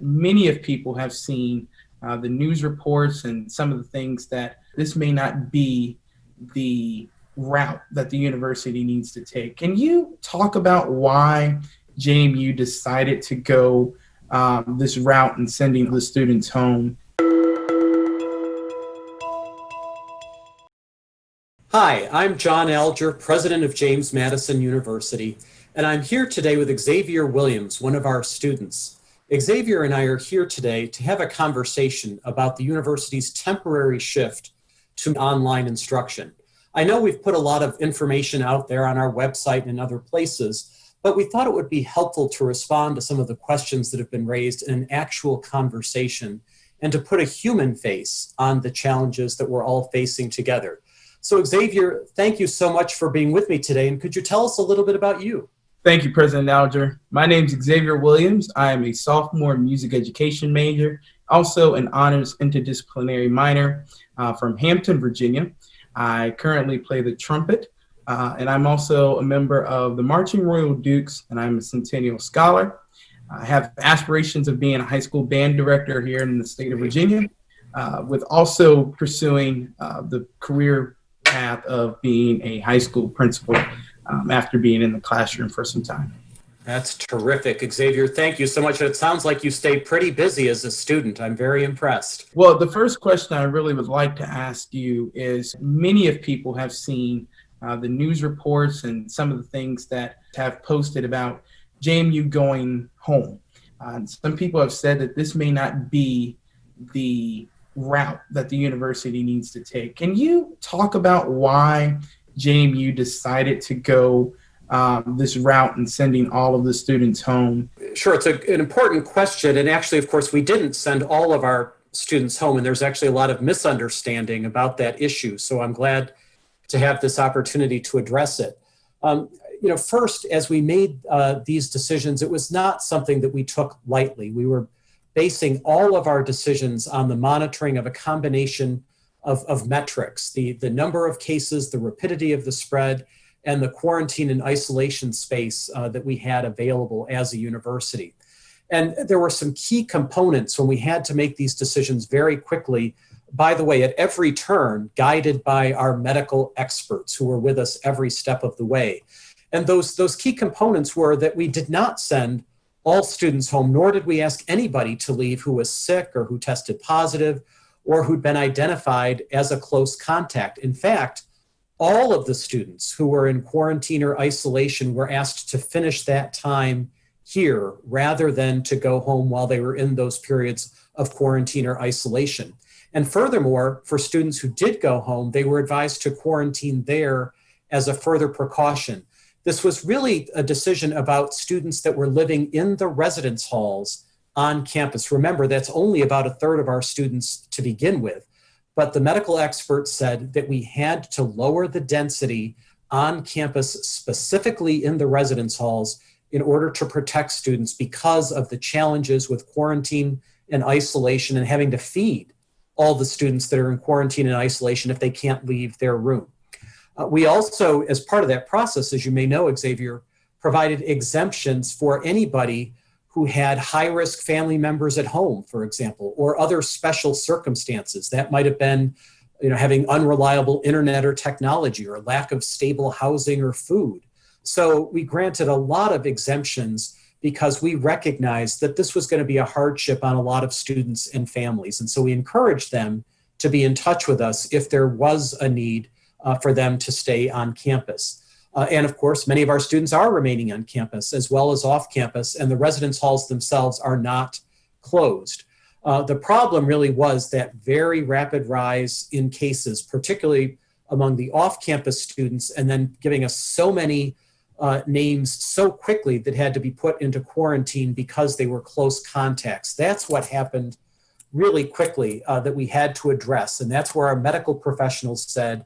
Many of people have seen the news reports and some of the things that this may not be the route that the university needs to take. Can you talk about why JMU decided to go this route and sending the students home? Hi, I'm John Alger, president of James Madison University, and I'm here today with Xaiver Williams, one of our students. Xaiver and I are here today to have a conversation about the university's temporary shift to online instruction. I know we've put a lot of information out there on our website and other places, but we thought it would be helpful to respond to some of the questions that have been raised in an actual conversation and to put a human face on the challenges that we're all facing together. So Xaiver, thank you so much for being with me today. And could you tell us a little bit about you? Thank you, President Alger. My name is Xaiver Williams. I am a sophomore music education major, also an honors interdisciplinary minor from Hampton, Virginia. I currently play the trumpet, and I'm also a member of the Marching Royal Dukes, and I'm a Centennial Scholar. I have aspirations of being a high school band director here in the state of Virginia, with also pursuing the career path of being a high school principal after being in the classroom for some time. That's terrific, Xaiver. Thank you so much. It sounds like you stay pretty busy as a student. I'm very impressed. Well, the first question I really would like to ask you is, many of people have seen the news reports and some of the things that have posted about JMU going home. Some people have said that this may not be the route that the university needs to take. Can you talk about why JMU decided to go this route and sending all of the students home? Sure, it's an important question. And actually, of course, we didn't send all of our students home, and there's actually a lot of misunderstanding about that issue. So I'm glad to have this opportunity to address it. First, as we made these decisions, it was not something that we took lightly. We were basing all of our decisions on the monitoring of a combination of metrics, the number of cases, the rapidity of the spread, and the quarantine and isolation space that we had available as a university. And there were some key components when we had to make these decisions very quickly, by the way, at every turn, guided by our medical experts who were with us every step of the way. And those key components were that we did not send all students home, nor did we ask anybody to leave who was sick or who tested positive or who'd been identified as a close contact. In fact, all of the students who were in quarantine or isolation were asked to finish that time here rather than to go home while they were in those periods of quarantine or isolation. And furthermore, for students who did go home, they were advised to quarantine there as a further precaution. This was really a decision about students that were living in the residence halls on campus. Remember, that's only about a third of our students to begin with. But the medical experts said that we had to lower the density on campus, specifically in the residence halls, in order to protect students because of the challenges with quarantine and isolation and having to feed all the students that are in quarantine and isolation if they can't leave their room. We also, as part of that process, as you may know, Xaiver, provided exemptions for anybody who had high-risk family members at home, for example, or other special circumstances. That might have been, having unreliable internet or technology or lack of stable housing or food. So we granted a lot of exemptions because we recognized that this was going to be a hardship on a lot of students and families. And so we encouraged them to be in touch with us if there was a need for them to stay on campus. And of course, many of our students are remaining on campus as well as off campus, and the residence halls themselves are not closed. The problem really was that very rapid rise in cases, particularly among the off-campus students, and then giving us so many names so quickly that had to be put into quarantine because they were close contacts. That's what happened really quickly that we had to address. And that's where our medical professionals said,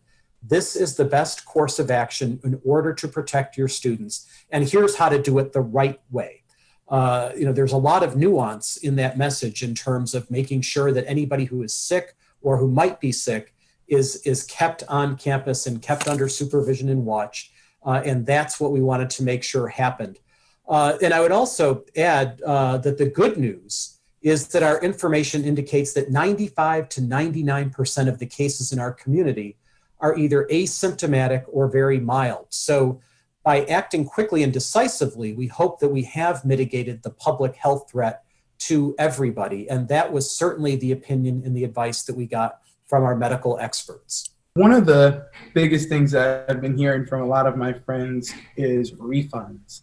this is the best course of action in order to protect your students. And here's how to do it the right way. There's a lot of nuance in that message in terms of making sure that anybody who is sick or who might be sick is kept on campus and kept under supervision and watch. And that's what we wanted to make sure happened. And I would also add that the good news is that our information indicates that 95 to 99% of the cases in our community are either asymptomatic or very mild. So by acting quickly and decisively, we hope that we have mitigated the public health threat to everybody. And that was certainly the opinion and the advice that we got from our medical experts. One of the biggest things that I've been hearing from a lot of my friends is refunds,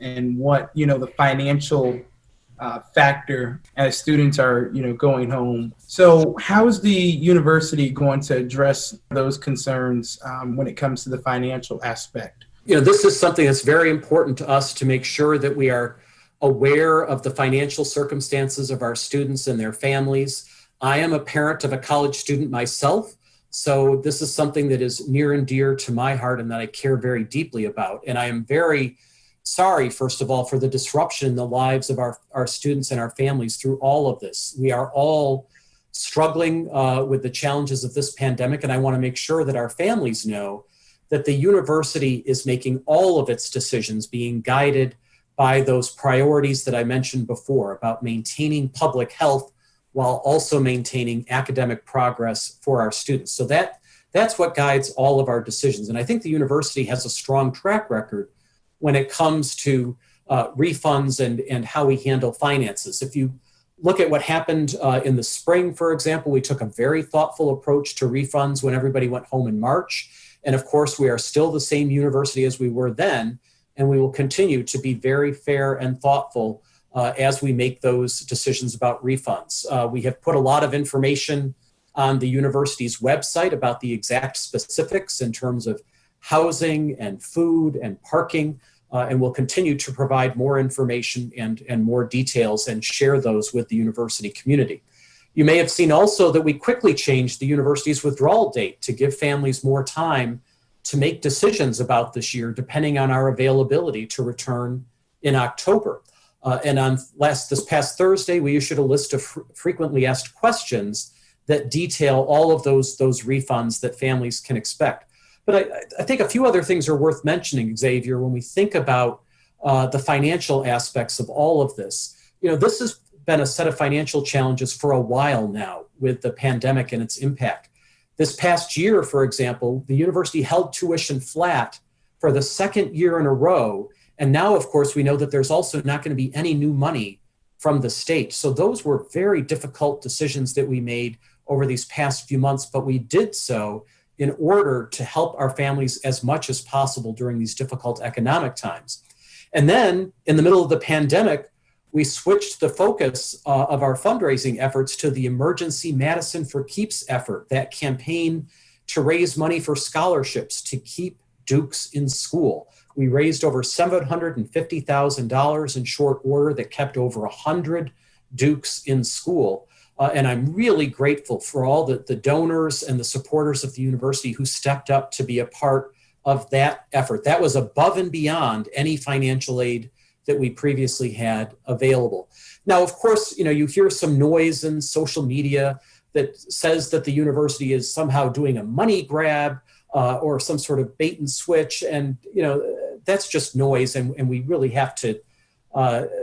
and what, the financial factor as students are, going home. So how is the university going to address those concerns when it comes to the financial aspect? This is something that's very important to us to make sure that we are aware of the financial circumstances of our students and their families. I am a parent of a college student myself, so this is something that is near and dear to my heart and that I care very deeply about. And I am very sorry, first of all, for the disruption in the lives of our students and our families through all of this. We are all struggling with the challenges of this pandemic, and I want to make sure that our families know that the university is making all of its decisions being guided by those priorities that I mentioned before about maintaining public health while also maintaining academic progress for our students. So that's what guides all of our decisions. And I think the university has a strong track record when it comes to refunds and how we handle finances. If you look at what happened in the spring, for example, we took a very thoughtful approach to refunds when everybody went home in March. And of course, we are still the same university as we were then, and we will continue to be very fair and thoughtful as we make those decisions about refunds. We have put a lot of information on the university's website about the exact specifics in terms of housing and food and parking, and we'll continue to provide more information and more details and share those with the university community. You may have seen also that we quickly changed the university's withdrawal date to give families more time to make decisions about this year, depending on our availability to return in October. And on this past Thursday, we issued a list of frequently asked questions that detail all of those refunds that families can expect. But I think a few other things are worth mentioning, Xaiver, when we think about the financial aspects of all of this. This has been a set of financial challenges for a while now with the pandemic and its impact. This past year, for example, the university held tuition flat for the second year in a row. And now, of course, we know that there's also not going to be any new money from the state. So those were very difficult decisions that we made over these past few months, but we did so in order to help our families as much as possible during these difficult economic times. And then in the middle of the pandemic, we switched the focus of our fundraising efforts to the Emergency Madison for Keeps effort, that campaign to raise money for scholarships to keep Dukes in school. We raised over $750,000 in short order that kept over 100 Dukes in school. And I'm really grateful for all the donors and the supporters of the university who stepped up to be a part of that effort. That was above and beyond any financial aid that we previously had available. Now, of course, you hear some noise in social media that says that the university is somehow doing a money grab or some sort of bait and switch. And, that's just noise. And we really have to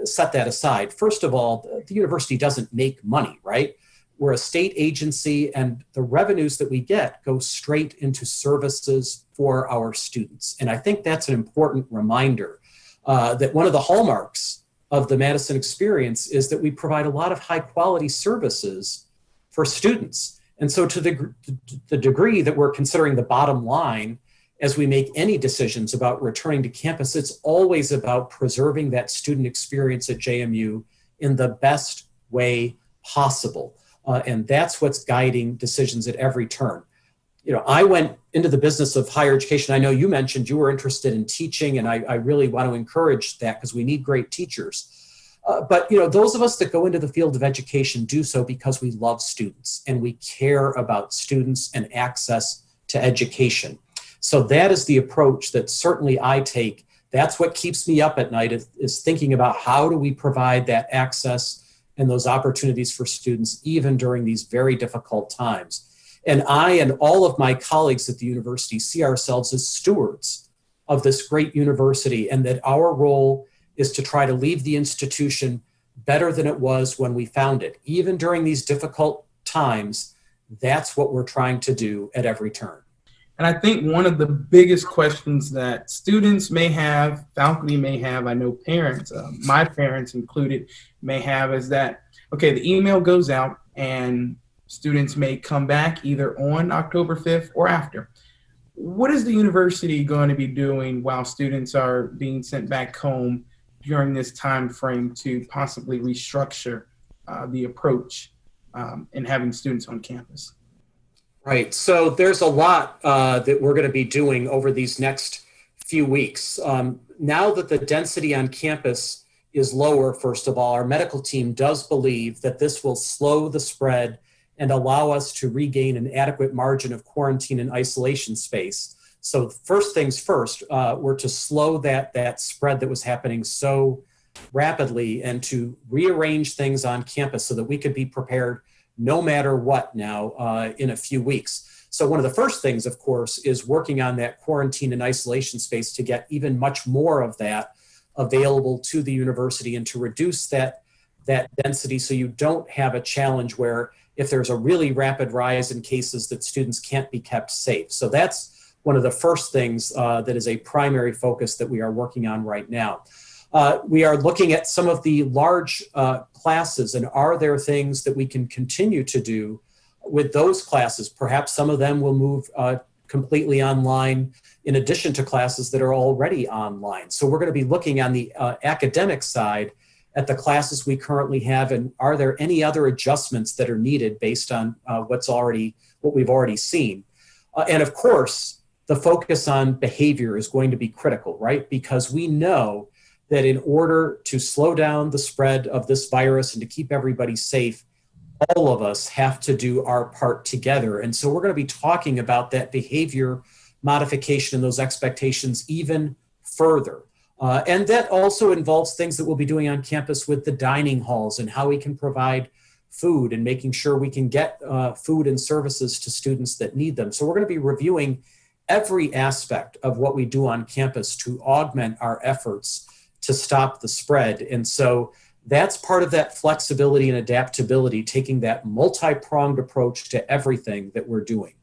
set that aside. First of all, the university doesn't make money, right? We're a state agency, and the revenues that we get go straight into services for our students. And I think that's an important reminder that one of the hallmarks of the Madison experience is that we provide a lot of high quality services for students. And so to the degree that we're considering the bottom line as we make any decisions about returning to campus, it's always about preserving that student experience at JMU in the best way possible. And that's what's guiding decisions at every turn. I went into the business of higher education. I know you mentioned you were interested in teaching, and I really want to encourage that because we need great teachers. But those of us that go into the field of education do so because we love students and we care about students and access to education. So that is the approach that certainly I take. That's what keeps me up at night is thinking about how do we provide that access and those opportunities for students even during these very difficult times. And I and all of my colleagues at the university see ourselves as stewards of this great university, and that our role is to try to leave the institution better than it was when we found it. Even during these difficult times, that's what we're trying to do at every turn. And I think one of the biggest questions that students may have, faculty may have, I know parents, my parents included, may have is that, okay, the email goes out and students may come back either on October 5th or after. What is the university going to be doing while students are being sent back home during this time frame to possibly restructure the approach in having students on campus? Right. So there's a lot that we're going to be doing over these next few weeks. Now that the density on campus is lower, first of all, our medical team does believe that this will slow the spread and allow us to regain an adequate margin of quarantine and isolation space. So first things first, were to slow that spread that was happening so rapidly and to rearrange things on campus so that we could be prepared no matter what now in a few weeks. So one of the first things, of course, is working on that quarantine and isolation space to get even much more of that available to the university and to reduce that density so you don't have a challenge where if there's a really rapid rise in cases that students can't be kept safe. So that's one of the first things that is a primary focus that we are working on right now. We are looking at some of the large classes, and are there things that we can continue to do with those classes? Perhaps some of them will move completely online in addition to classes that are already online. So we're going to be looking on the academic side at the classes we currently have, and are there any other adjustments that are needed based on what we've already seen? And of course, the focus on behavior is going to be critical, right? Because we know that in order to slow down the spread of this virus and to keep everybody safe, all of us have to do our part together. And so we're going to be talking about that behavior modification and those expectations even further. And that also involves things that we'll be doing on campus with the dining halls and how we can provide food and making sure we can get food and services to students that need them. So we're going to be reviewing every aspect of what we do on campus to augment our efforts to stop the spread. And so that's part of that flexibility and adaptability, taking that multi-pronged approach to everything that we're doing.